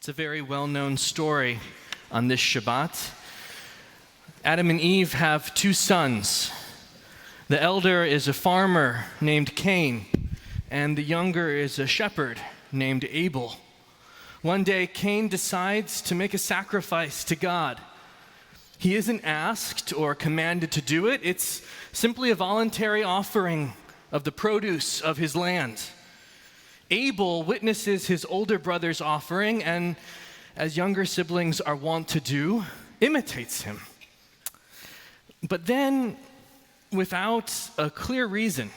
It's a very well-known story on this Shabbat. Adam and Eve have two sons. The elder is a farmer named Cain, and the younger is a shepherd named Abel. One day, Cain decides to make a sacrifice to God. He isn't asked or commanded to do it. It's simply a voluntary offering of the produce of his land. Abel witnesses his older brother's offering and, as younger siblings are wont to do, imitates him. But then, without a clear reason,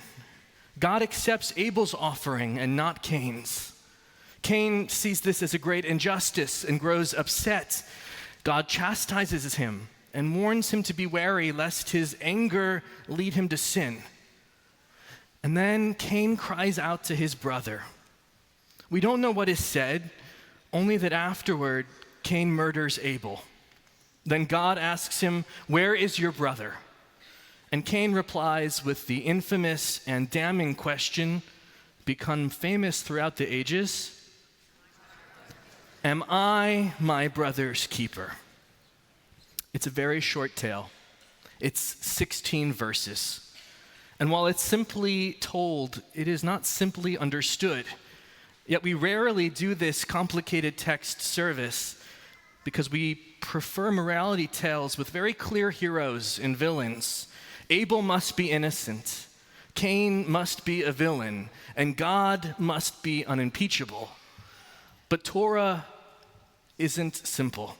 God accepts Abel's offering and not Cain's. Cain sees this as a great injustice and grows upset. God chastises him and warns him to be wary lest his anger lead him to sin. And then Cain cries out to his brother. We don't know what is said, only that afterward Cain murders Abel. Then God asks him, "Where is your brother?" And Cain replies with the infamous and damning question, become famous throughout the ages, "Am I my brother's keeper?" It's a very short tale. It's 16 verses. And while it's simply told, it is not simply understood. Yet we rarely do this complicated text service because we prefer morality tales with very clear heroes and villains. Abel must be innocent, Cain must be a villain, and God must be unimpeachable. But Torah isn't simple,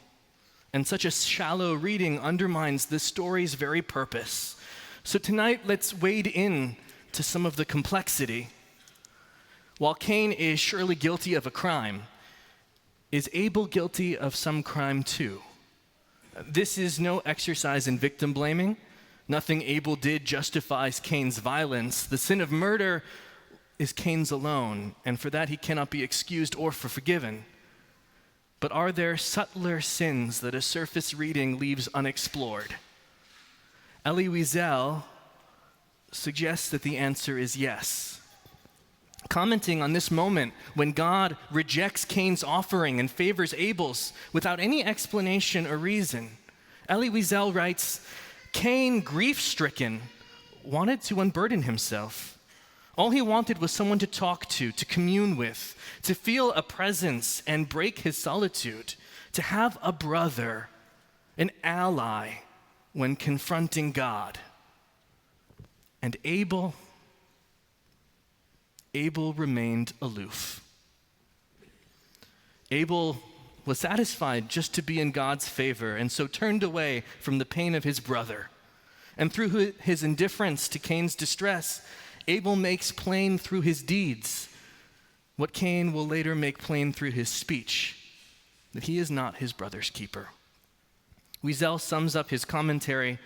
and such a shallow reading undermines this story's very purpose. So tonight, let's wade in to some of the complexity. While Cain is surely guilty of a crime, is Abel guilty of some crime too? This is no exercise in victim blaming. Nothing Abel did justifies Cain's violence. The sin of murder is Cain's alone, and for that he cannot be excused or forgiven. But are there subtler sins that a surface reading leaves unexplored? Elie Wiesel suggests that the answer is yes. Commenting on this moment when God rejects Cain's offering and favors Abel's without any explanation or reason, Elie Wiesel writes, Cain, grief-stricken, wanted to unburden himself. All he wanted was someone to talk to commune with, to feel a presence and break his solitude, to have a brother, an ally when confronting God. And Abel remained aloof. Abel was satisfied just to be in God's favor and so turned away from the pain of his brother. And through his indifference to Cain's distress, Abel makes plain through his deeds what Cain will later make plain through his speech, that he is not his brother's keeper. Wiesel sums up his commentary,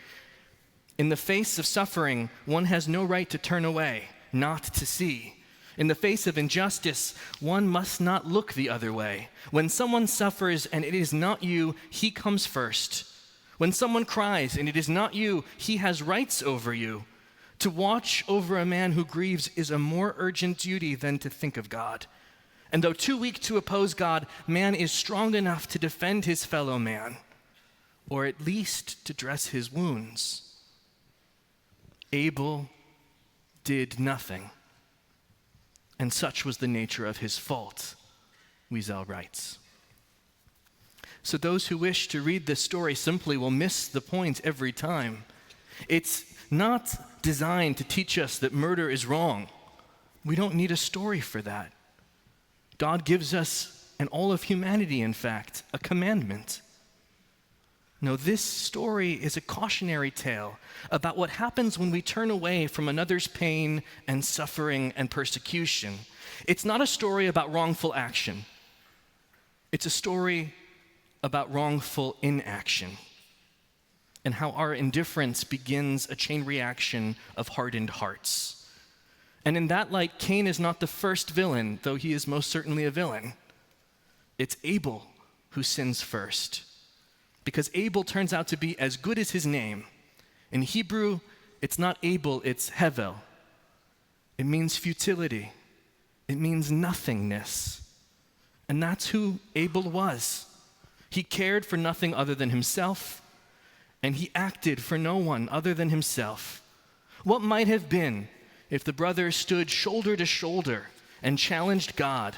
"In the face of suffering, one has no right to turn away, not to see. In the face of injustice, one must not look the other way. When someone suffers and it is not you, he comes first. When someone cries and it is not you, he has rights over you. To watch over a man who grieves is a more urgent duty than to think of God. And though too weak to oppose God, man is strong enough to defend his fellow man, or at least to dress his wounds. Abel did nothing. And such was the nature of his fault," Wiesel writes. So those who wish to read this story simply will miss the point every time. It's not designed to teach us that murder is wrong. We don't need a story for that. God gives us, and all of humanity in fact, a commandment. No, this story is a cautionary tale about what happens when we turn away from another's pain and suffering and persecution. It's not a story about wrongful action. It's a story about wrongful inaction and how our indifference begins a chain reaction of hardened hearts. And in that light, Cain is not the first villain, though he is most certainly a villain. It's Abel who sins first, because Abel turns out to be as good as his name. In Hebrew, it's not Abel, it's Hevel. It means futility. It means nothingness. And that's who Abel was. He cared for nothing other than himself, and he acted for no one other than himself. What might have been if the brothers stood shoulder to shoulder and challenged God,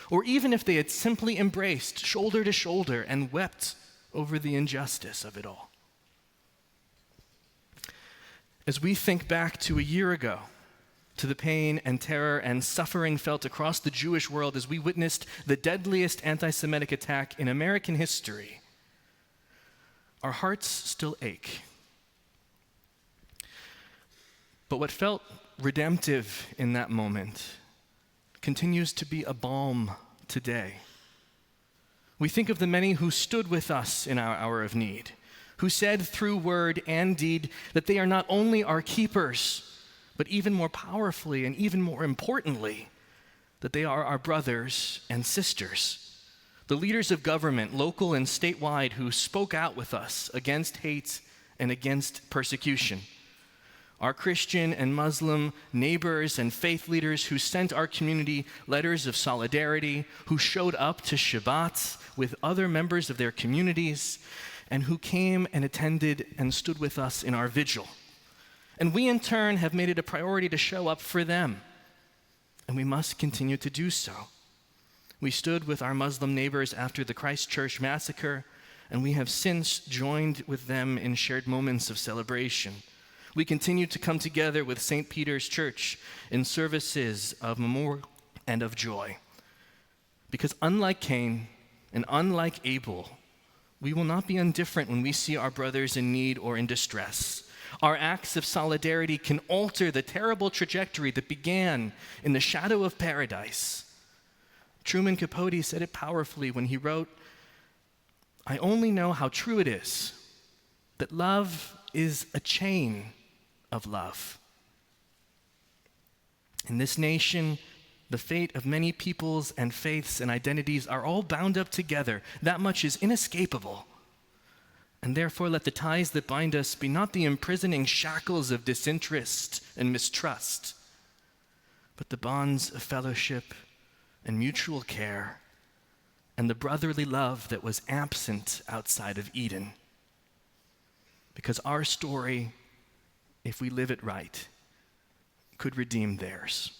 or even if they had simply embraced shoulder to shoulder and wept over the injustice of it all? As we think back to a year ago, to the pain and terror and suffering felt across the Jewish world as we witnessed the deadliest anti-Semitic attack in American history, our hearts still ache. But what felt redemptive in that moment continues to be a balm today. We think of the many who stood with us in our hour of need, who said through word and deed that they are not only our keepers, but even more powerfully and even more importantly, that they are our brothers and sisters. The leaders of government, local and statewide, who spoke out with us against hate and against persecution. Our Christian and Muslim neighbors and faith leaders who sent our community letters of solidarity, who showed up to Shabbat with other members of their communities, and who came and attended and stood with us in our vigil. And we, in turn, have made it a priority to show up for them, and we must continue to do so. We stood with our Muslim neighbors after the Christchurch massacre, and we have since joined with them in shared moments of celebration. We continue to come together with St. Peter's Church in services of memorial and of joy. Because unlike Cain and unlike Abel, we will not be indifferent when we see our brothers in need or in distress. Our acts of solidarity can alter the terrible trajectory that began in the shadow of paradise. Truman Capote said it powerfully when he wrote, "I only know how true it is that love is a chain of love." In this nation, the fate of many peoples and faiths and identities are all bound up together. That much is inescapable. And therefore, let the ties that bind us be not the imprisoning shackles of disinterest and mistrust, but the bonds of fellowship and mutual care and the brotherly love that was absent outside of Eden. Because our story, if we live it right, could redeem theirs.